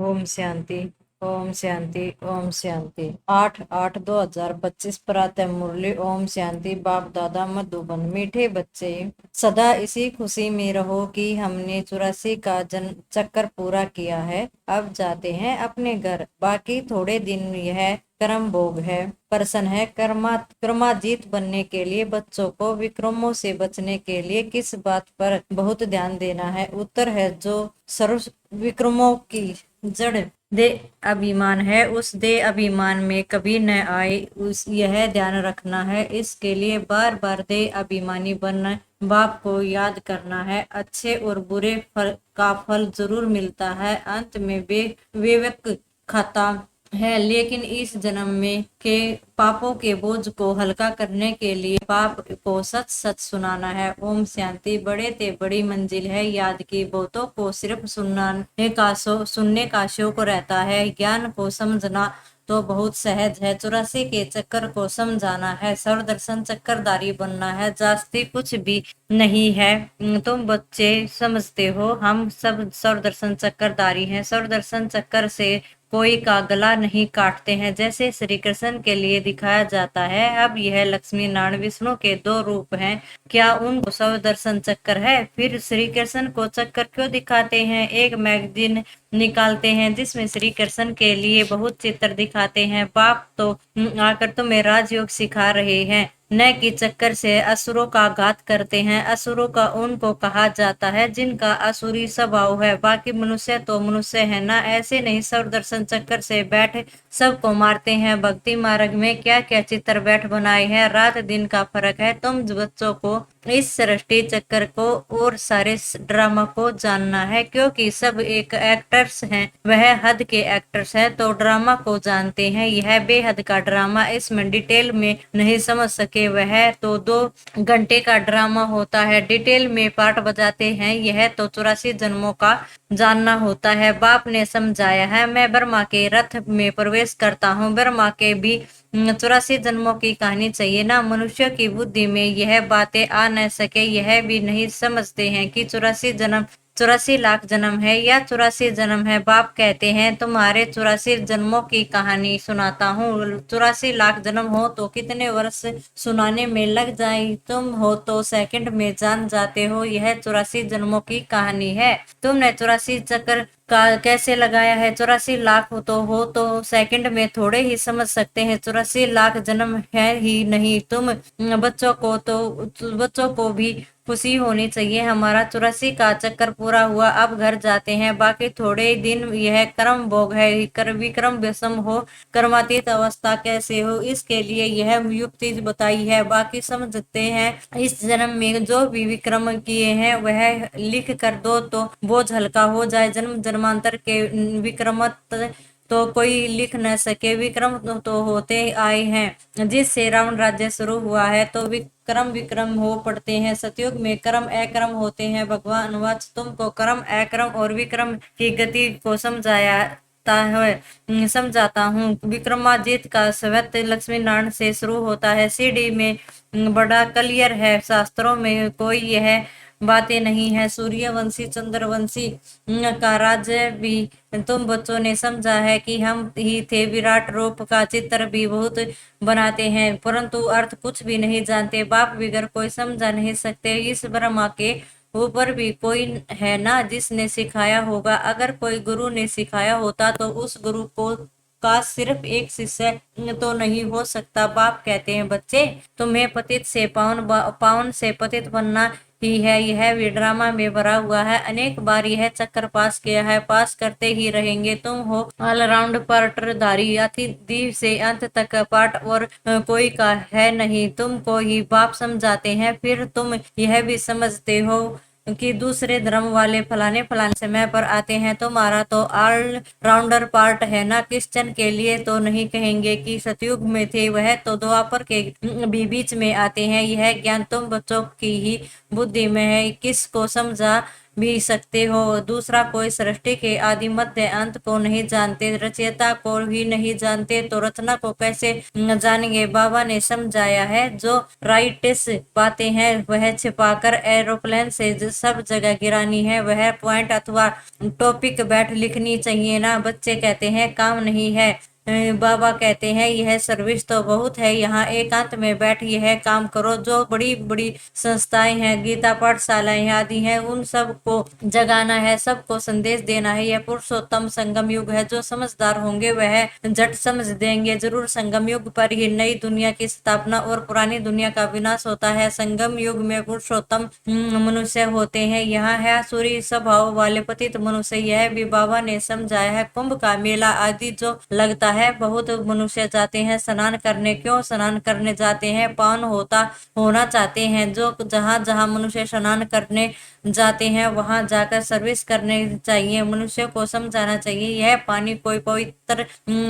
ओम शांति। ओम शांति। ओम शांति। 8/8/2025 प्रातः मुरली। ओम शांति। बाप दादा मधुबन। मीठे बच्चे, सदा इसी खुशी में रहो कि हमने 84 का जन चक्कर पूरा किया है। अब जाते हैं अपने घर। बाकी थोड़े दिन यह कर्म भोग है। प्रश्न है, कर्माजीत बनने के लिए बच्चों को विक्रमों से बचने के लिए किस बात पर बहुत ध्यान देना है? उत्तर है, जो सर्व विक्रमों की जड़ दे अभिमान है, उस दे अभिमान में कभी न आए, उस यह ध्यान रखना है। इसके लिए बार बार दे अभिमानी बनना, बाप को याद करना है। अच्छे और बुरे फल का फल जरूर मिलता है, अंत में विवेक खाता है। लेकिन इस जन्म में के पापों के बोझ को हल्का करने के लिए पाप को सच सच सुनाना है। ओम शांति। बड़े ते बड़ी मंजिल है याद की, बहुतों को सिर्फ सुनने का शौक रहता है। ज्ञान को समझना तो बहुत सहज है। 84 के चक्कर को समझाना है, सर्वदर्शन चक्करधारी बनना है। जास्ती कुछ भी नहीं है। तुम बच्चे समझते हो, हम सब सर्वदर्शन चक्करधारी हैं। सर्वदर्शन चक्कर से कोई का गला नहीं काटते हैं, जैसे श्री कृष्ण के लिए दिखाया जाता है। अब यह लक्ष्मी नारायण विष्णु के दो रूप हैं, क्या उनको सब दर्शन चक्कर है? फिर श्री कृष्ण को चक्कर क्यों दिखाते हैं? एक मैगजीन निकालते हैं जिसमें श्री कृष्ण के लिए बहुत चित्र दिखाते हैं। बाप तो आकर तुम्हें राजयोग सिखा रहे हैं, न कि चक्कर से असुरों का घात करते हैं। असुरों का उनको कहा जाता है जिनका असुरी स्वभाव है, बाकी मनुष्य तो मनुष्य है ना। ऐसे नहीं सब दर्शन चक्कर से बैठ सबको मारते हैं। भक्ति मार्ग में क्या क्या चित्र बैठ बनाए हैं, रात दिन का फर्क है। तुम बच्चों को इस सृष्टि चक्कर को और सारे ड्रामा को जानना है, क्योंकि सब एक एक्टर्स हैं, वह हद के एक्टर्स हैं तो ड्रामा को जानते हैं। यह बेहद का ड्रामा, इसमें डिटेल में नहीं समझ सके वह तो 2 घंटे का ड्रामा होता है। डिटेल में पार्ट बजाते हैं, यह तो 84 जन्मों का जानना होता है। बाप ने समझाया है, मैं ब्रह्मा के रथ में प्रवेश करता हूँ। ब्रह्मा के भी 84 जन्मों की कहानी चाहिए ना। मनुष्य की बुद्धि में यह बातें आ न सके, यह भी नहीं समझते हैं कि 84 जन्म 84 लाख जन्म है या 84 जन्म है। बाप कहते हैं, तुम्हारे 84 जन्मों की कहानी सुनाता हूँ। 84 लाख जन्म हो तो कितने वर्ष सुनाने में लग जाए, तुम हो तो सेकंड में जान जाते हो। यह 84 जन्मों की कहानी है। तुमने 84 चक्कर का कैसे लगाया है? 84 लाख हो तो सेकंड में थोड़े ही समझ सकते हैं। 84 लाख जन्म है ही नहीं। तुम बच्चों को भी खुशी होनी चाहिए, हमारा 84 का चक्कर पूरा हुआ। अब घर जाते हैं, बाकी थोड़े दिन यह कर्म भोग है। कर विक्रम विषम हो, कर्मातीत अवस्था कैसे हो, इसके लिए यह युक्ति बताई है। बाकी समझते हैं। इस जन्म में जो भी विक्रम किए हैं वह लिख कर दो तो बोझ हल्का हो जाए। जन्म जन्मांतर के विक्रमत तो कोई लिख न सके, विक्रम तो होते आए हैं। जिससे रावण राज्य शुरू हुआ है तो कर्म विक्रम हो पड़ते हैं। सतयुग में कर्म अक्रम होते हैं। भगवान वाच तुमको कर्म अक्रम और विक्रम की गति को समझाता हूँ। विक्रमादित्य का सवत लक्ष्मी नारायण से शुरू होता है। सीढ़ी में बड़ा क्लियर है, शास्त्रों में कोई यह बातें नहीं है। सूर्यवंशी चंद्रवंशी का राज्य भी तुम बच्चों ने समझा है कि हम ही थे। विराट रूप का चित्र भी बहुत बनाते हैं, परंतु अर्थ कुछ भी नहीं जानते। बाप बिगर कोई समझा नहीं सकते। इस ब्रह्मा के ऊपर भी कोई है ना जिसने सिखाया होगा। अगर कोई गुरु ने सिखाया होता तो उस गुरु को का सिर्फ एक शिष्य तो नहीं हो सकता। बाप कहते हैं, बच्चे तुम्हें पतित से पावन से पतित बनना ही है। यह भी ड्रामा में भरा हुआ है, अनेक बार यह चक्कर पास किया है, पास करते ही रहेंगे। तुम हो ऑलराउंड पार्टधारी, अति से अंत तक पार्ट और कोई का है नहीं। तुमको ही बाप समझाते हैं, फिर तुम यह भी समझते हो कि दूसरे धर्म वाले फलाने फलाने समय पर आते हैं। तुम्हारा तो ऑल राउंडर पार्ट है ना। क्रिश्चियन के लिए तो नहीं कहेंगे कि सतयुग में थे, वह तो द्वापर के भी बीच में आते हैं। यह ज्ञान तुम बच्चों की ही बुद्धि में है, किसको समझा भी सकते हो। दूसरा, कोई सृष्टि के आदि मध्य अंत को नहीं जानते, रचयिता को ही नहीं जानते तो रचना को कैसे जानेंगे। बाबा ने समझाया है, जो राइट्स बातें हैं वह छिपाकर एरोप्लेन से सब जगह गिरानी है। वह पॉइंट अथवा टॉपिक बैठ लिखनी चाहिए ना। बच्चे कहते हैं काम नहीं है। बाबा कहते हैं यह सर्विस तो बहुत है, यहाँ एकांत में बैठ यह काम करो। जो बड़ी बड़ी संस्थाएं हैं, गीता पाठशालाएं आदि हैं, उन सब को जगाना है, सबको संदेश देना है। यह पुरुषोत्तम संगम युग है। जो समझदार होंगे वह झट समझ देंगे। जरूर संगम युग पर ही नई दुनिया की स्थापना और पुरानी दुनिया का विनाश होता है। संगम युग में पुरुषोत्तम मनुष्य होते हैं। यहाँ है आसुरी स्वभाव वाले पतित मनुष्य। यह भी बाबा ने समझाया है। कुंभ का मेला आदि जो लगता है, बहुत मनुष्य जाते हैं स्नान करने। क्यों स्नान करने जाते हैं? पावन होना चाहते हैं। जो जहाँ जहाँ मनुष्य स्नान करने जाते हैं वहां जाकर सर्विस करने चाहिए। मनुष्य को समझाना चाहिए यह पानी कोई पवित्र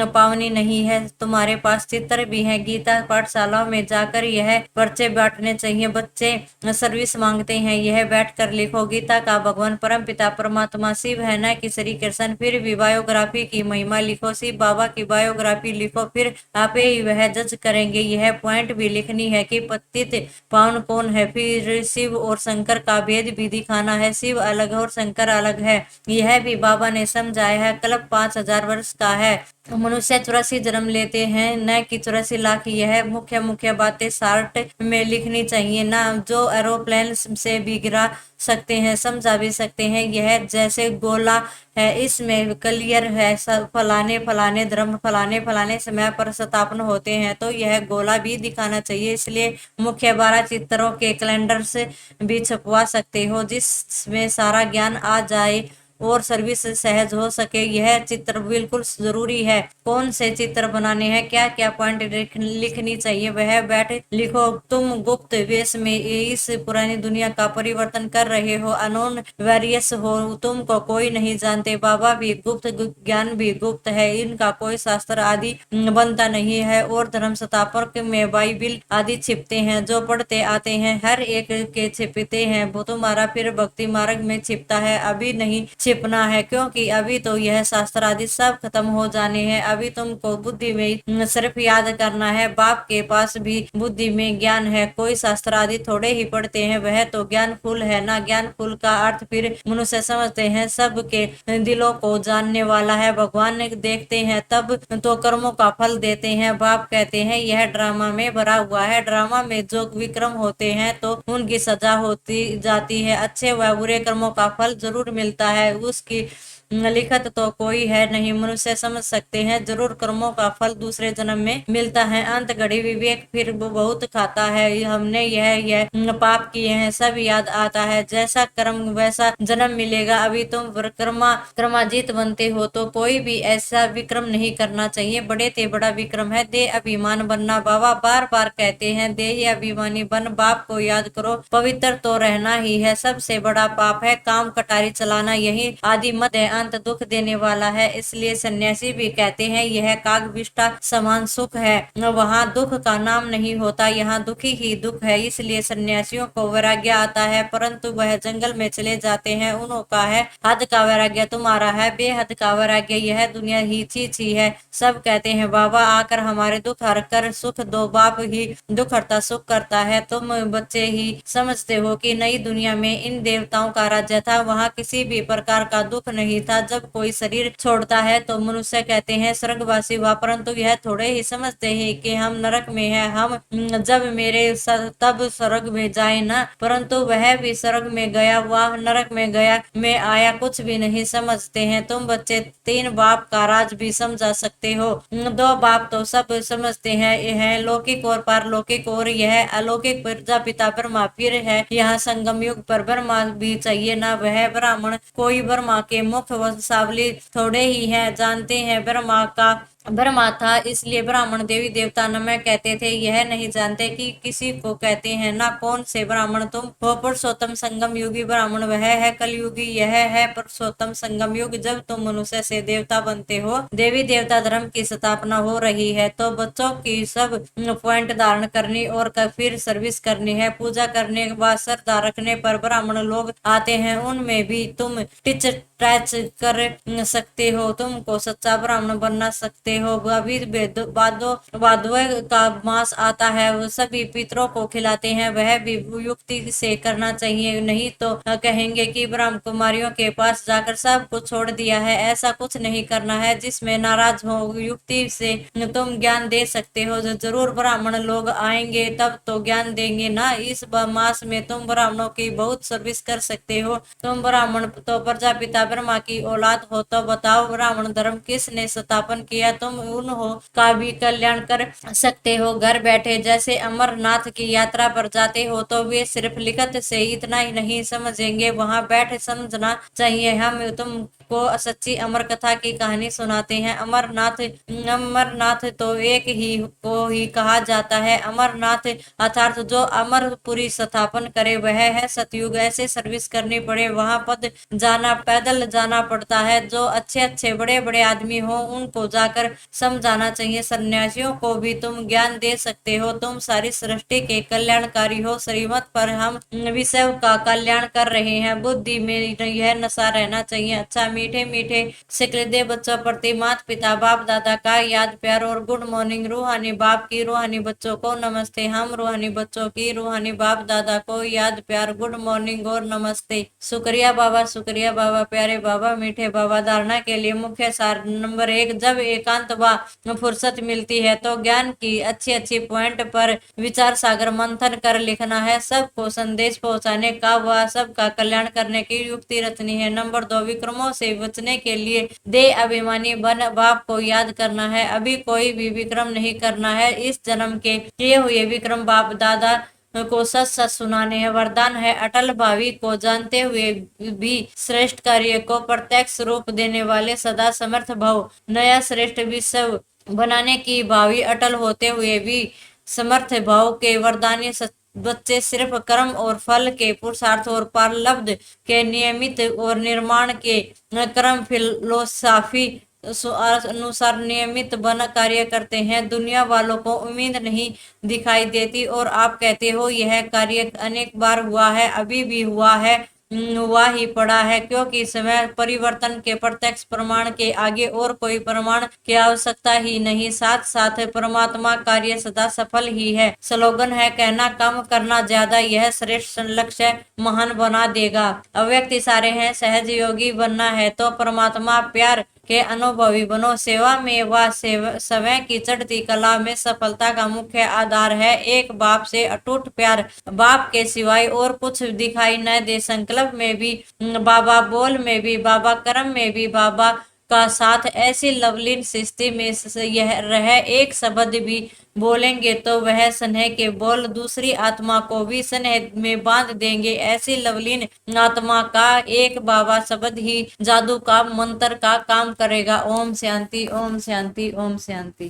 पावनी नहीं है। तुम्हारे पास चित्र भी है। गीता पाठशालाओं में जाकर यह पर्चे बांटने चाहिए। बच्चे सर्विस मांगते हैं, यह बैठकर लिखो। गीता का भगवान परम पिता परमात्मा शिव है, न कि श्री कृष्ण। फिर भी बायोग्राफी की महिमा लिखो। शिव बाबा की बायोग्राफी लिखो, फिर आप ही वह जज करेंगे। यह पॉइंट भी लिखनी है कि पतित पावन कौन है। फिर शिव और शंकर का भेद भी दिखाना है। शिव अलग और शंकर अलग है, यह भी बाबा ने समझाया है। कल्प 5000 वर्ष का है। मनुष्य 84 जन्म लेते हैं, न कि 84 लाख। यह मुख्य मुख्य बातें शार्ट में लिखनी चाहिए ना। जो एरोप्लेन से भी गिरा सकते हैं, समझा भी सकते हैं। यह जैसे गोला है, इसमें क्लियर है फलाने फलाने धर्म फलाने फलाने समय पर स्थापन होते हैं, तो यह गोला भी दिखाना चाहिए। इसलिए मुख्य 12 चित्रों के कैलेंडर से भी छपवा सकते हो, जिसमें सारा ज्ञान आ जाए और सर्विस सहज हो सके। यह चित्र बिल्कुल जरूरी है। कौन से चित्र बनाने हैं, क्या क्या पॉइंट लिखनी चाहिए, वह बैठ लिखो। तुम गुप्त वेश में इस पुरानी दुनिया का परिवर्तन कर रहे हो। अनोन वेरियस हो, तुमको कोई नहीं जानते। बाबा भी गुप्त, ज्ञान भी गुप्त है। इनका कोई शास्त्र आदि बनता नहीं है। और धर्म स्थापक में बाइबिल आदि छिपते हैं, जो पढ़ते आते हैं हर एक के छिपते हैं। वो तुम्हारा फिर भक्ति मार्ग में छिपता है, अभी नहीं छिपना है, क्योंकि अभी तो यह शास्त्र आदि सब खत्म हो जाने हैं। अभी तुमको बुद्धि में सिर्फ याद करना है। बाप के पास भी बुद्धि में ज्ञान है। कोई शास्त्र आदि थोड़े ही पढ़ते हैं, वह तो ज्ञान फूल है ना। ज्ञान फूल का अर्थ फिर मनुष्य समझते हैं सबके दिलों को जानने वाला है। भगवान देखते हैं तब तो कर्मों का फल देते हैं। बाप कहते हैं यह ड्रामा में भरा हुआ है। ड्रामा में जो विक्रम होते हैं तो उनकी सजा होती जाती है। अच्छे व बुरे कर्मों का फल जरूर मिलता है, उसकी लिखत तो कोई है नहीं। मनुष्य समझ सकते हैं जरूर कर्मों का फल दूसरे जन्म में मिलता है। अंत घड़ी विवेक फिर बहुत खाता है। हमने यह पाप किए हैं सब याद आता है। जैसा कर्म वैसा जन्म मिलेगा। अभी तुम कर्माजीत बनते हो तो कोई भी ऐसा विक्रम नहीं करना चाहिए। बड़े ते बड़ा विक्रम है दे अभिमान बनना। बाबा बार बार कहते हैं देही अभिमानी बन। बाप को याद करो, पवित्र तो रहना ही है। सबसे बड़ा पाप है काम कटारी चलाना, यही आदि मध्य अंत दुख देने वाला है। इसलिए सन्यासी भी कहते हैं यह कागविष्टा समान सुख है। वहाँ दुख का नाम नहीं होता, यहाँ दुखी ही दुख है। इसलिए सन्यासियों को वैराग्य आता है, परंतु वह जंगल में चले जाते हैं। उनका है हद का वैराग्य, तुम्हारा है बेहद का वैराग्य। यह दुनिया ही चीज ही है। सब कहते हैं बाबा आकर हमारे दुख हर कर सुख दो। बाप ही दुख हरता सुख करता है। तुम बच्चे ही समझते हो कि नई दुनिया में इन देवताओं का राज्य था, वहाँ किसी भी प्रकार का दुख नहीं था। जब कोई शरीर छोड़ता है तो मनुष्य कहते हैं स्वर्गवासी हुआ, परंतु यह थोड़े ही समझते हैं कि हम नरक में हैं। हम जब मेरे तब स्वर्ग में जाए ना, परंतु वह भी स्वर्ग में गया वह नरक में गया में आया कुछ भी नहीं समझते हैं। तुम बच्चे 3 बाप का राज भी समझा सकते हो। 2 बाप तो सब समझते हैं, यह लौकिक और पारलौकिक, और यह अलौकिक प्रजापिता ब्रह्मा। फिर है यहाँ संगम युग पर ब्रह्मा भी चाहिए ना। वह ब्राह्मण कोई ब्रह्मा के मुख वंशावली थोड़े ही है जानते हैं। ब्रह्मा का ब्रह्मा था, इसलिए ब्राह्मण देवी देवता नमः कहते थे। यह नहीं जानते कि किसी को कहते हैं ना। कौन से ब्राह्मण तुम हो? पुरुषोत्तम संगम युगी ब्राह्मण वह है, कलयुगी यह है पुरुषोत्तम संगम युग, जब तुम मनुष्य से देवता बनते हो, देवी देवता धर्म की स्थापना हो रही है। तो बच्चों की सब पॉइंट धारण करनी और फिर सर्विस करनी है। पूजा करने व श्रद्धा रखने पर ब्राह्मण लोग आते हैं, उनमें भी तुम टिच टैच कर सकते हो। तुमको सच्चा ब्राह्मण बनना सकते हो। अभी भादव का मास आता है, वो सभी पितरों को खिलाते हैं, वह भी युक्ति से करना चाहिए, नहीं तो कहेंगे कि ब्रह्म कुमारियों के पास जाकर सब कुछ छोड़ दिया है। ऐसा कुछ नहीं करना है जिसमें नाराज हो। युक्ति से तुम ज्ञान दे सकते हो। जो जरूर ब्राह्मण लोग आएंगे तब तो ज्ञान देंगे ना। इस मास में तुम ब्राह्मणों की बहुत सर्विस कर सकते हो। तुम ब्राह्मण तो प्रजापिता ब्रह्मा की औलाद हो, तो बताओ ब्राह्मण धर्म किसने स्थापन किया? तुम उन्हों का भी कल्याण कर सकते हो घर बैठे। जैसे अमरनाथ की यात्रा पर जाते हो तो वे सिर्फ लिखत से इतना ही नहीं समझेंगे, वहां बैठ समझना चाहिए। हम तुमको सच्ची अमर कथा की कहानी सुनाते हैं। अमरनाथ अमरनाथ तो एक ही को ही कहा जाता है। अमरनाथ अर्थात जो अमरपुरी स्थापन करे वह है सतयुग। ऐसे सर्विस करनी पड़े वहां पद जाना पैदल जाना पड़ता है। जो अच्छे अच्छे बड़े बड़े आदमी हो उनको जाकर समझाना चाहिए। सन्यासियों को भी तुम ज्ञान दे सकते हो। तुम सारी सृष्टि के कल्याणकारी हो। श्रीमत पर हम विश्व का कल्याण कर रहे हैं। बुद्धि में यह नशा रहना चाहिए। अच्छा, मीठे मीठे सिकलदे बच्चों प्रति माता पिता बाप दादा का याद प्यार और गुड मॉर्निंग। रूहानी बाप की रूहानी बच्चों को नमस्ते। हम रूहानी बच्चों की रूहानी बाप दादा को याद प्यार गुड मॉर्निंग और नमस्ते। शुक्रिया बाबा, शुक्रिया बाबा, प्यारे बाबा, मीठे बाबा। धारणा के लिए मुख्य सार नंबर 1, जब एकांत व फुर्सत मिलती है तो ज्ञान की अच्छी अच्छी पॉइंट पर विचार सागर मंथन कर लिखना है। सबको संदेश पहुंचाने का व सबका कल्याण करने की युक्ति रचनी है। नंबर 2, विक्रमों से बचने के लिए दे अभिमानी बन बाप को याद करना है। अभी कोई भी विक्रम नहीं करना है। इस जन्म के किए हुए विक्रम बाप दादा को सच सच सुनाने हैं। वरदान है अटल भावी को जानते हुए भी श्रेष्ठ कार्य को प्रत्यक्ष रूप देने वाले सदा समर्थ भव। नया श्रेष्ठ विश्व बनाने की भावी अटल होते हुए भी समर्थ भाव के वरदानी बच्चे सिर्फ कर्म और फल के पुरुषार्थ और प्रारब्ध के नियमित और निर्माण के कर्म फिलोसॉफी अनुसार नियमित बन कार्य करते हैं। दुनिया वालों को उम्मीद नहीं दिखाई देती और आप कहते हो यह कार्य अनेक बार हुआ है, अभी भी हुआ है, हुआ ही पड़ा है, क्योंकि समय परिवर्तन के प्रत्यक्ष प्रमाण के आगे और कोई प्रमाण की आवश्यकता ही नहीं। साथ साथ परमात्मा कार्य सदा सफल ही है। स्लोगन है कहना कम करना ज्यादा, यह श्रेष्ठ लक्ष्य महान बना देगा। अव्यक्त इशारे हैं सहज योगी बनना है तो परमात्मा प्यार के अनुभवी बनो। सेवा में व समय की चढ़ती कला में सफलता का मुख्य आधार है एक बाप से अटूट प्यार। बाप के सिवाय और कुछ दिखाई न दे। संकल्प में भी बाबा, बोल में भी बाबा, कर्म में भी बाबा का साथ। ऐसी लवलीन स्थिति में यह रह एक शब्द भी बोलेंगे तो वह स्नेह के बोल दूसरी आत्मा को भी स्नेह में बांध देंगे। ऐसी लवलीन आत्मा का एक बाबा शब्द ही जादू का मंत्र का काम करेगा। ओम शांति, ओम शांति, ओम शांति।